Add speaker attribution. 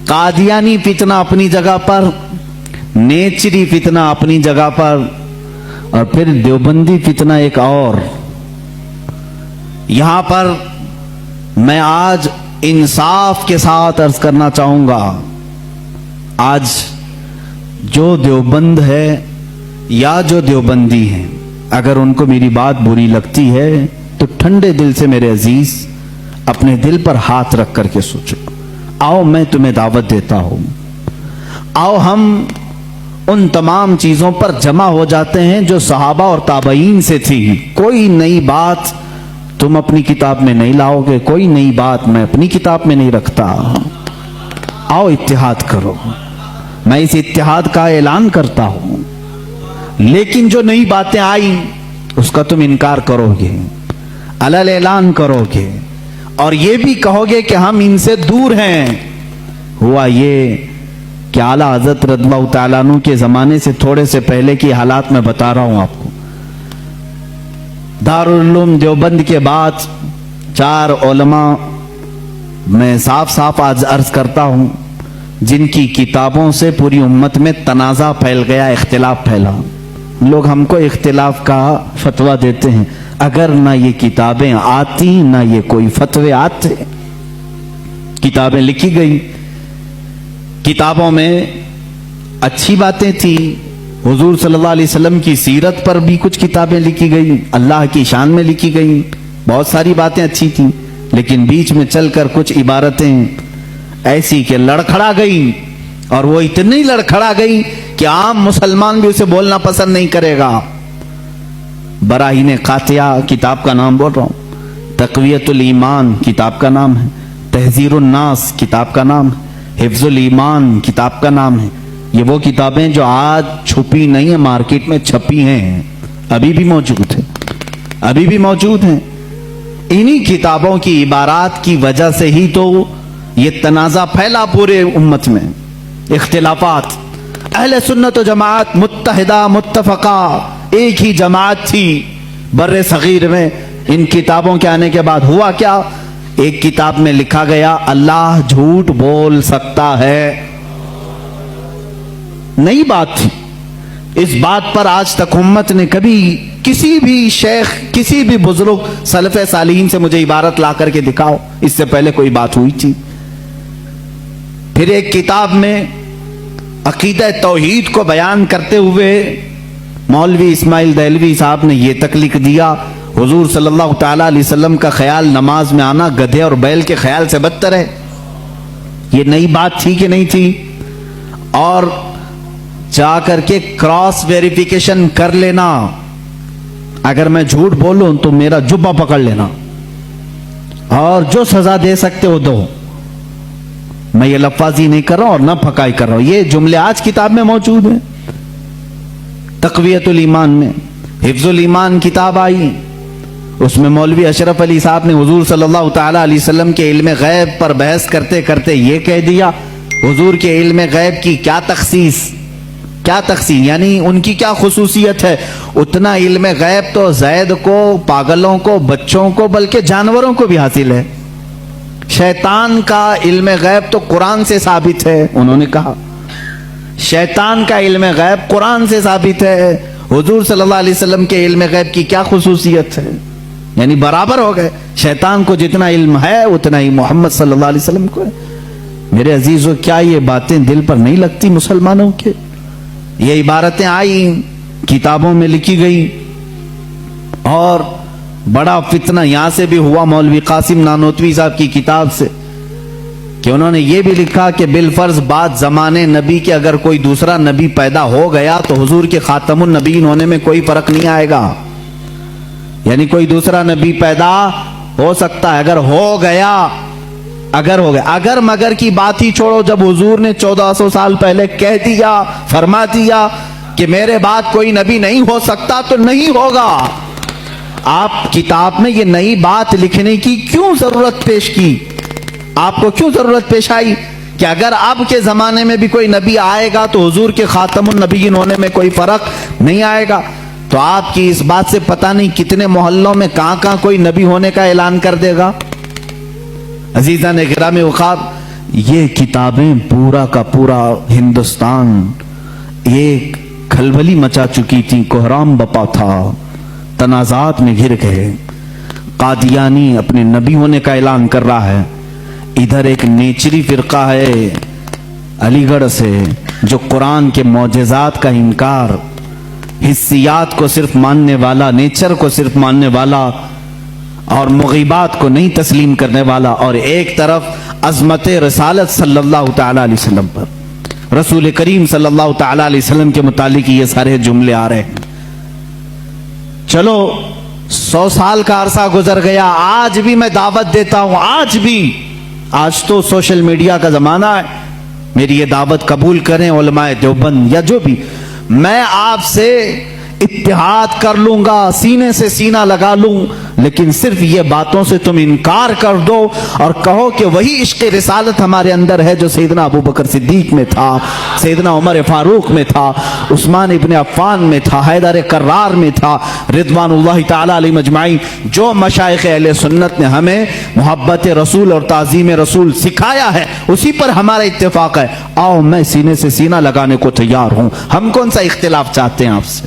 Speaker 1: कादियानी फितना अपनी जगह पर, नेचरी फितना अपनी जगह पर, और फिर देवबंदी फितना एक और। यहां पर मैं आज इंसाफ के साथ अर्ज करना चाहूंगा, आज जो देवबंद है या जो देवबंदी है, अगर उनको मेरी बात बुरी लगती है तो ठंडे दिल से मेरे अजीज अपने दिल पर हाथ रख करके सोचो। आओ मैं तुम्हें दावत देता हूं, आओ हम उन तमाम चीजों पर जमा हो जाते हैं जो सहाबा और ताबईन से थी। कोई नई बात तुम अपनी किताब में नहीं लाओगे, कोई नई बात मैं अपनी किताब में नहीं रखता। आओ इत्तिहाद करो, मैं इस इत्तिहाद का ऐलान करता हूं, लेकिन जो नई बातें आई उसका तुम इनकार करोगे, अलल ऐलान करोगे, और ये भी कहोगे कि हम इनसे दूर हैं। हुआ ये कि आला हजरत रज़ियल्लाहु तआला अन्हु के जमाने से थोड़े से पहले की हालात मैं बता रहा हूं आपको। दारुल उलूम देवबंद के बाद 4 उलमा मैं साफ साफ आज अर्ज करता हूं, जिनकी किताबों से पूरी उम्मत में तनाज़ा फैल गया, इख्तिलाफ फैला। लोग हमको इख्तिलाफ का फतवा देते हैं, अगर ना ये किताबें आती ना ये कोई फतवे आते। किताबें लिखी गई, किताबों में अच्छी बातें थी, हुजूर सल्लल्लाहु अलैहि वसल्लम की सीरत पर भी कुछ किताबें लिखी गई, अल्लाह की शान में लिखी गई, बहुत सारी बातें अच्छी थी। लेकिन बीच में चलकर कुछ इबारतें ऐसी कि लड़खड़ा गई, और वो इतनी लड़खड़ा गई कि आम मुसलमान भी उसे बोलना पसंद नहीं करेगा। बराहीन कातिया किताब का नाम बोल रहा हूं, तक़वियतुल ईमान किताब का नाम है, तहज़ीरुन नास किताब का नाम है, हिफ्ज़ुल ईमान किताब का नाम है। ये वो किताबें जो आज छुपी नहीं है, मार्केट में छपी हैं, अभी भी मौजूद है, अभी भी मौजूद हैं। इन्हीं किताबों की इबारात की वजह से ही तो ये तनाज़ा फैला पूरे उम्मत में, इख्तिलाफात। अहले सुन्नत व जमात मुत्तहिदा मुत्तफका एक ही जमात थी बर्रे सगीर में। इन किताबों के आने के बाद हुआ क्या, एक किताब में लिखा गया अल्लाह झूठ बोल सकता है, नई बात थी। इस बात पर आज तक उम्मत ने कभी किसी भी शेख, किसी भी बुजुर्ग सलफ़े सालिहीन से मुझे इबारत ला करके दिखाओ, इससे पहले कोई बात हुई थी। फिर एक किताब में अकीदा तौहीद को बयान करते हुए मौलवी इस्माइल देहलवी साहब ने यह तक लिख दिया, हुजूर सल्लल्लाहु तआला अलैहि वसल्लम का ख्याल नमाज में आना गधे और बैल के ख्याल से बदतर है। ये नई बात थी कि नहीं थी? और जाकर के क्रॉस वेरिफिकेशन कर लेना, अगर मैं झूठ बोलूं तो मेरा जुब्बा पकड़ लेना, और जो सजा दे सकते हो दो। मैं ये लफ्ज़ी नहीं कर रहा हूं और ना फकाई कर रहा हूं, ये जुमले आज किताब में मौजूद हैं। तक़वियतुल ईमान में हिफ्ज़ुल ईमान किताब आई, उसमें मौलवी अशरफ अली साहब ने हुजूर सल्लल्लाहु तआला अलैहि वसल्लम के इल्म गैब पर बहस करते करते ये कह दिया, हुजूर के इल्म गैब की क्या तखसीस, क्या तखसीस यानी उनकी क्या खुसूसियत है। उतना इल्म गैब तो ज़ैद को, पागलों को, बच्चों को, बल्कि जानवरों को भी हासिल है। शैतान का इल्म गैब तो कुरान से साबित है, उन्होंने कहा शैतान का इल्म गैब कुरान से साबित है। हुजूर सल्लल्लाहु अलैहि वसल्लम के इल्म गैब की क्या खुसूसियत है, यानी बराबर हो गए। शैतान को जितना इल्म है उतना ही मोहम्मद सल्लल्लाहु अलैहि वसल्लम को है। मेरे अजीजों, क्या ये बातें दिल पर नहीं लगती मुसलमानों के? ये इबारतें आई, किताबों में लिखी गई, और बड़ा फितना यहां से भी हुआ मौलवी कासिम नानोतवी साहब की किताब से, कि उन्होंने ये भी लिखा कि बिलफर्ज बाद जमाने नबी के अगर कोई दूसरा नबी पैदा हो गया तो हुजूर के खातमुन नबीन होने में कोई फर्क नहीं आएगा। यानी कोई दूसरा नबी पैदा हो सकता है, अगर हो गया, अगर हो गया। अगर मगर की बात ही छोड़ो, जब हुजूर ने 1400 साल पहले कह दिया, फरमा दिया कि मेरे बाद कोई नबी नहीं हो सकता, तो नहीं होगा। आप किताब में ये नई बात लिखने की क्यों जरूरत पेश की? आपको क्यों जरूरत पेश आई कि अगर अब के जमाने में भी कोई नबी आएगा तो हुजूर के खातमुन नबीयीन होने में कोई फर्क नहीं आएगा? तो आपकी इस बात से पता नहीं कितने मोहल्लों में कहां कहां कोई नबी होने का ऐलान कर देगा। अजीजान गिरामी वक़ार, یہ کتابیں پورا کا پورا ہندوستان ایک کھلبلی مچا چکی تھی، کوہرام بپا تھا، تنازعات میں گر گئے۔ قادیانی اپنے نبی ہونے کا اعلان کر رہا ہے، ادھر ایک نیچری فرقہ ہے علی گڑھ سے جو قرآن کے معجزات کا انکار، حسیات کو صرف ماننے والا، نیچر کو صرف ماننے والا اور مغیبات کو نہیں تسلیم کرنے والا، اور ایک طرف عظمت رسالت صلی اللہ تعالی علیہ وسلم پر، رسول کریم صلی اللہ تعالی علیہ وسلم کے متعلق یہ سارے جملے آ رہے ہیں۔ چلو 100 سال کا عرصہ گزر گیا، آج بھی میں دعوت دیتا ہوں، آج تو سوشل میڈیا کا زمانہ ہے، میری یہ دعوت قبول کریں علماء دیوبند یا جو بھی، میں آپ سے اتحاد کر لوں گا، سینے سے سینہ لگا لوں، لیکن صرف یہ باتوں سے تم انکار کر دو اور کہو کہ وہی عشق رسالت ہمارے اندر ہے جو سیدنا ابو بکر صدیق میں تھا، سیدنا عمر فاروق میں تھا، عثمان ابن عفان میں تھا، حیدر کرار میں تھا، رضوان اللہ تعالی علیہم اجمعین۔ جو مشائخ اہل سنت نے ہمیں محبت رسول اور تعظیم رسول سکھایا ہے اسی پر ہمارا اتفاق ہے، آؤ میں سینے سے سینہ لگانے کو تیار ہوں، ہم کون سا اختلاف چاہتے ہیں آپ سے؟